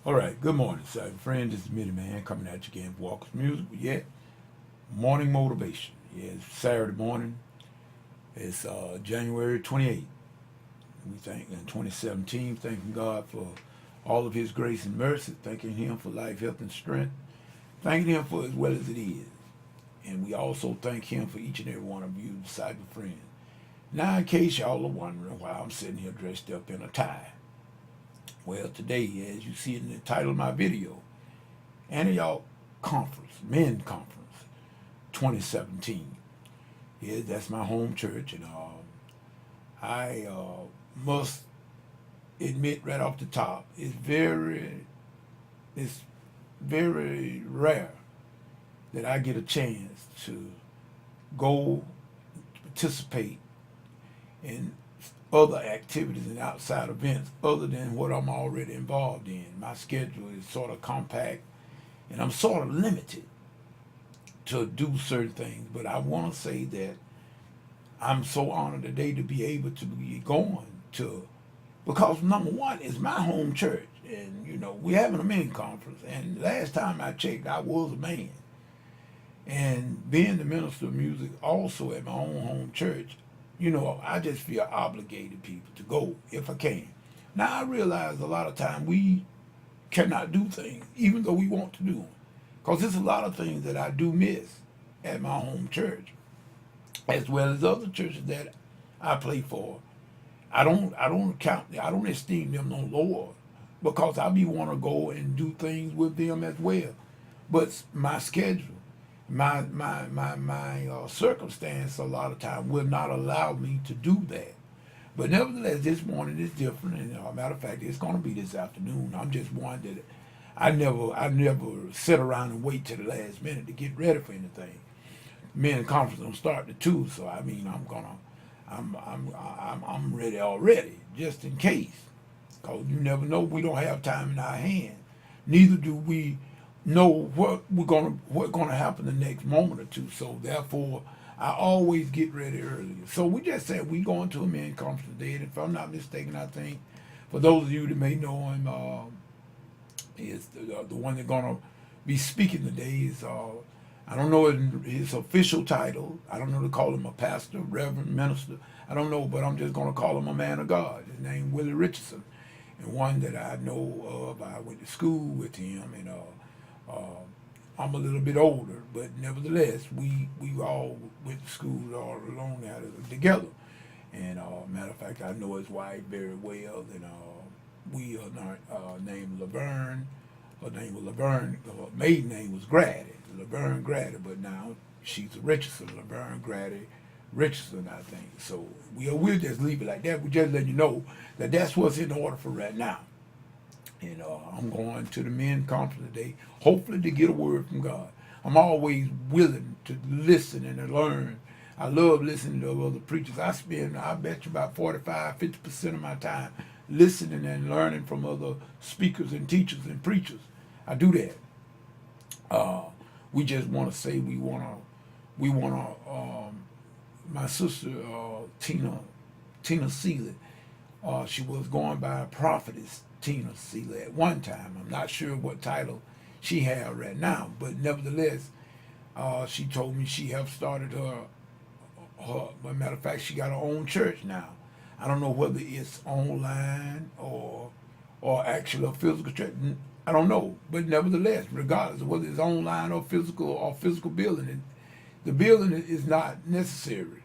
All right, good morning, sir. Friend, this is Mitty Man coming at you again for Walker's Music. Yet, morning motivation. Yeah, it's Saturday morning. It's January 28th. We thank in 2017, thanking God for all of His grace and mercy, thanking Him for life, health, and strength, thanking Him for as well as it is. And we also thank Him for each and every one of you, cyber friends. Now, in case y'all are wondering why I'm sitting here dressed up in a tie, well, today, as you see in the title of my video, Antioch Conference, Men Conference, 2017. Yeah, that's my home church, and I must admit right off the top, it's very rare that I get a chance to go participate in other activities and outside events other than what I'm already involved in. My schedule is sort of compact, and I'm sort of limited to do certain things. But I want to say that I'm so honored today to be able to be going to, because number one is my home church, and we're having a men conference. And last time I checked, I was a man, and being the minister of music also at my own home church. I just feel obligated, people, to go if I can. Now I realize a lot of time we cannot do things, even though we want to do them. Because there's a lot of things that I do miss at my home church, as well as other churches that I play for. I don't esteem them no lower, because I be want to go and do things with them as well. But my schedule, my circumstance, a lot of time will not allow me to do that. But nevertheless, this morning is different, and matter of fact, it's going to be this afternoon. I'm just one that I never sit around and wait till the last minute to get ready for anything. Men conference don't start at 2, so I mean I'm ready already, just in case. Cause you never know. We don't have time in our hands. Neither do we know what's gonna happen the next moment or two. So therefore, I always get ready earlier. So we just said we going to a men conference today, and if I'm not mistaken, I think for those of you that may know him, is the one that's gonna be speaking today is I don't know his official title. I don't know to call him a pastor, reverend, minister. I don't know, but I'm just gonna call him a man of God. His name Willie Richardson, and one that I know of. I went to school with him, and I'm a little bit older, but nevertheless, we all went to school all along there together. And matter of fact, I know his wife very well, and we are not named Laverne. Her name was Laverne. Her maiden name was Grady, Laverne Grady, but now she's a Richardson, Laverne Grady Richardson, I think. So we'll just leave it like that. We just let you know that that's what's in order for right now. And I'm going to the men conference today, hopefully to get a word from God. I'm always willing to listen and to learn. I love listening to other preachers. I bet you about 45, 50% of my time listening and learning from other speakers and teachers and preachers. I do that. We just want to say my sister Tina Seeley, she was going by prophetess Tina Seeley at one time. I'm not sure what title she has right now, but nevertheless, she told me she have started as a matter of fact, she got her own church now. I don't know whether it's online or actually a physical church. I don't know, but nevertheless, regardless of whether it's online or physical building, the building is not necessary,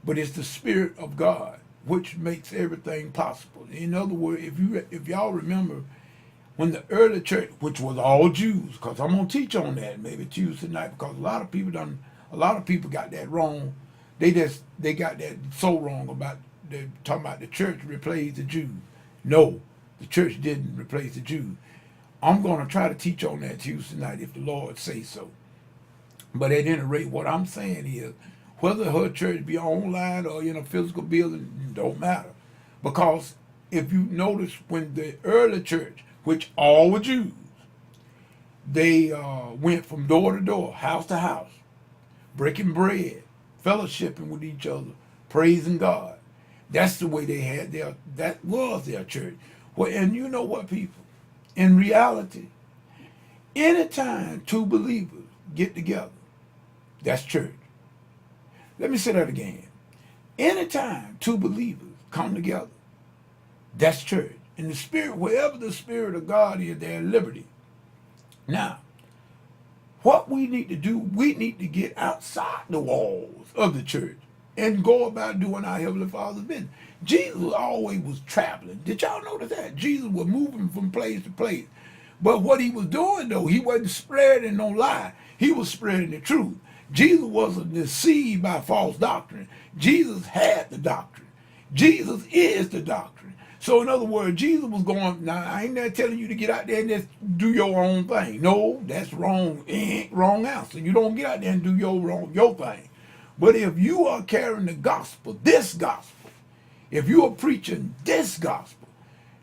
but it's the Spirit of God which makes everything possible. In other words, if y'all remember when the early church, which was all Jews, because I'm gonna teach on that maybe Tuesday night, because a lot of people got that wrong. They got that so wrong about they talking about the church replaced the Jews. No, the church didn't replace the Jews. I'm gonna try to teach on that Tuesday night if the Lord say so. But at any rate, what I'm saying is, whether her church be online or in a physical building, don't matter. Because if you notice, when the early church, which all were Jews, they went from door to door, house to house, breaking bread, fellowshipping with each other, praising God. That was their church. Well, and you know what, people? In reality, anytime two believers get together, that's church. Let me say that again. Anytime two believers come together, that's church. In the spirit, wherever the spirit of God is, there is liberty. Now, what we need to do, we need to get outside the walls of the church and go about doing our Heavenly Father's business. Jesus always was traveling. Did y'all notice that? Jesus was moving from place to place. But what he was doing, though, he wasn't spreading no lie. He was spreading the truth. Jesus wasn't deceived by false doctrine. Jesus had the doctrine. Jesus is the doctrine. So in other words, Jesus was going, now I ain't there telling you to get out there and just do your own thing. No, that's wrong. Wrong answer. You don't get out there and do your thing. But if you are carrying the gospel, this gospel, if you are preaching this gospel,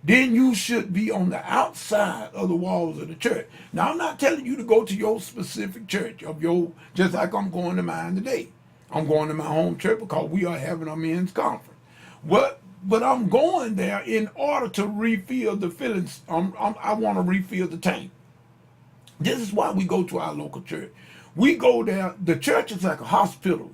then you should be on the outside of the walls of the church. Now, I'm not telling you to go to your specific church of your, just like I'm going to mine today. I'm going to my home church because we are having a men's conference. But I'm going there in order to refill the fillings. I want to refill the tank. This is why we go to our local church. We go there. The church is like a hospital.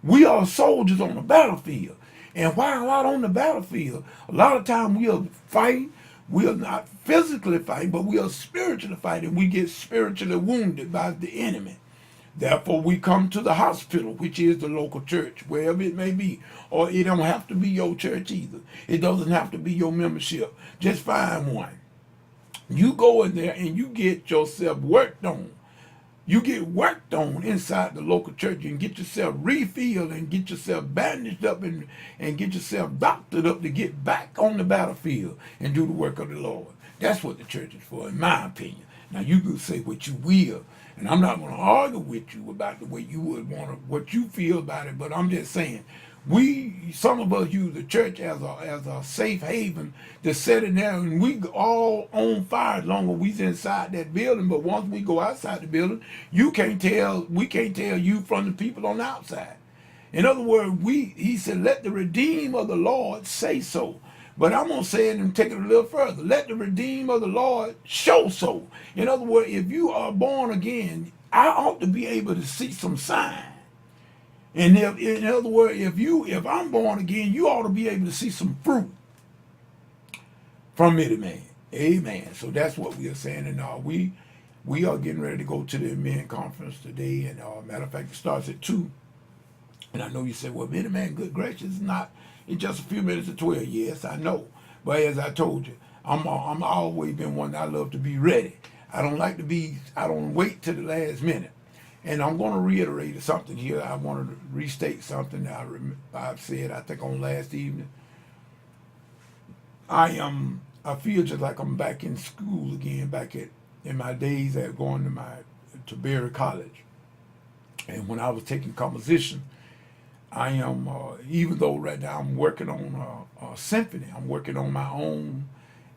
We are soldiers on the battlefield. And while out on the battlefield, a lot of time we are fighting. We are not physically fighting, but we are spiritually fighting. We get spiritually wounded by the enemy. Therefore, we come to the hospital, which is the local church, wherever it may be. Or it don't have to be your church either. It doesn't have to be your membership. Just find one. You go in there and you get yourself worked on. You get worked on inside the local church and get yourself refilled and get yourself bandaged up and get yourself doctored up to get back on the battlefield and do the work of the Lord. That's what the church is for, in my opinion. Now, you can say what you will, and I'm not going to argue with you about the way you would want to, what you feel about it, but I'm just saying, some of us use the church as a safe haven to set it down, and we all on fire as long as we's inside that building. But once we go outside the building, we can't tell you from the people on the outside. In other words, he said, let the redeemed of the Lord say so. But I'm going to say it and take it a little further. Let the redeemed of the Lord show so. In other words, if you are born again, I ought to be able to see some signs. And in other words, if I'm born again, you ought to be able to see some fruit from me, man. Amen. So that's what we are saying. And we are getting ready to go to the men conference today. And matter of fact, it starts at 2. And I know you say, well, man, good gracious, it's just a few minutes to 12. Yes, I know. But as I told you, I'm always been one that I love to be ready. I don't wait till the last minute. And I'm going to reiterate something here. I want to restate something that I've said, I think, on last evening. I feel just like I'm back in school again, in my days at going to Berry College. And when I was taking composition, I am, even though right now I'm working on a symphony, I'm working on my own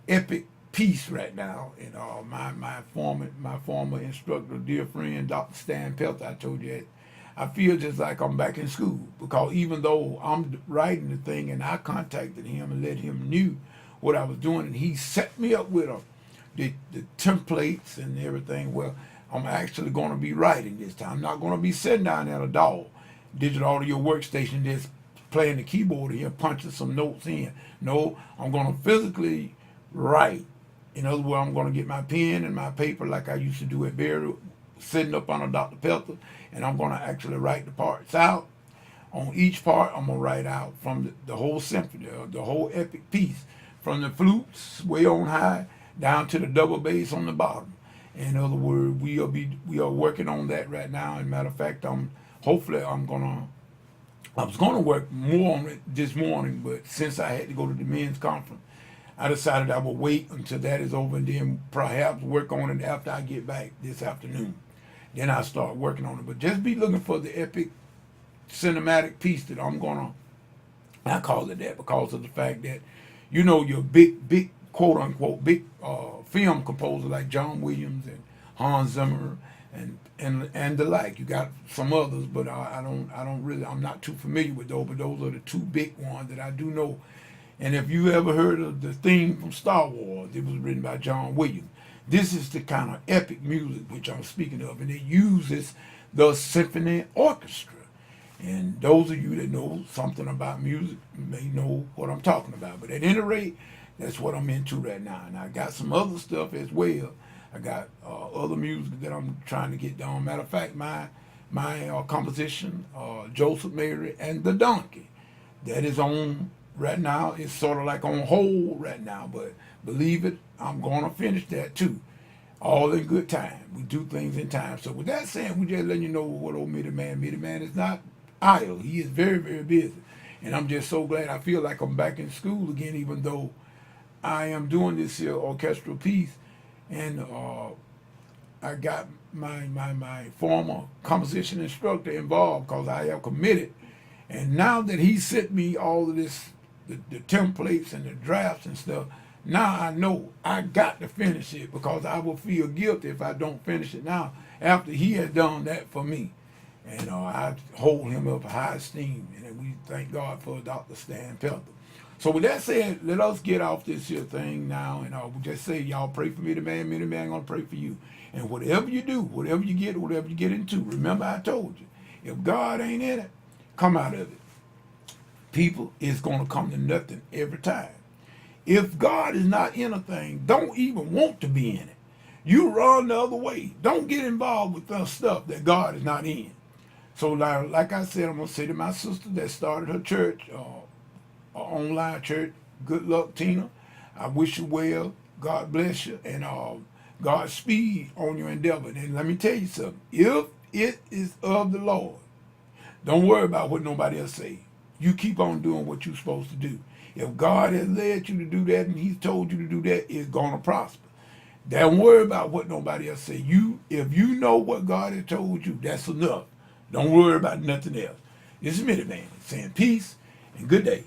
epic piece right now. And my former instructor, dear friend, Dr. Stan Pelt, I told you that I feel just like I'm back in school, because even though I'm writing the thing and I contacted him and let him knew what I was doing, and he set me up with the templates and everything. Well, I'm actually going to be writing this time. I'm not going to be sitting down at a digital audio workstation just playing the keyboard here, punching some notes in. No, I'm going to physically write. In other words, I'm going to get my pen and my paper like I used to do at Berry, sitting up under Dr. Pelter, and I'm going to actually write the parts out. On each part, I'm going to write out from the whole symphony, the whole epic piece, from the flutes way on high down to the double bass on the bottom. In other words, we are working on that right now. As a matter of fact, I was gonna work more on it this morning, but since I had to go to the men's conference, I decided I would wait until that is over and then perhaps work on it after I get back this afternoon. Then I'll start working on it. But just be looking for the epic cinematic piece that I call it that because of the fact that, your big quote unquote big film composer like John Williams and Hans Zimmer and the like. You got some others, but I'm not too familiar with those. But those are the two big ones that I do know. And if you ever heard of the theme from Star Wars, it was written by John Williams. This is the kind of epic music which I'm speaking of, and it uses the symphony orchestra. And those of you that know something about music may know what I'm talking about. But at any rate, that's what I'm into right now. And I got some other stuff as well. I got other music that I'm trying to get done. Matter of fact, my composition, Joseph, Mary, and the Donkey, that is on right now. It's sort of like on hold right now, but believe it, I'm going to finish that too. All in good time. We do things in time. So with that said, we just letting you know what old Mitty Man is not idle. He is very, very busy. And I'm just so glad. I feel like I'm back in school again, even though I am doing this here orchestral piece. And I got my former composition instructor involved because I have committed. And now that he sent me all of this, the templates and the drafts and stuff, now I know I got to finish it because I will feel guilty if I don't finish it now after he has done that for me. And I hold him up high esteem. And we thank God for Dr. Stan Pelton. So with that said, let us get off this here thing now. And we just say, y'all pray for me, the man going to pray for you. And whatever you do, whatever you get into, remember I told you, if God ain't in it, come out of it. People, it's going to come to nothing every time. If God is not in a thing, don't even want to be in it. You run the other way. Don't get involved with the stuff that God is not in. So like I said, I'm going to say to my sister that started her church, online church, good luck, Tina. I wish you well. God bless you. And Godspeed on your endeavor. And let me tell you something. If it is of the Lord, don't worry about what nobody else say. You keep on doing what you're supposed to do. If God has led you to do that and he's told you to do that, it's going to prosper. Don't worry about what nobody else say. If you know what God has told you, that's enough. Don't worry about nothing else. This is Minute Man saying peace and good day.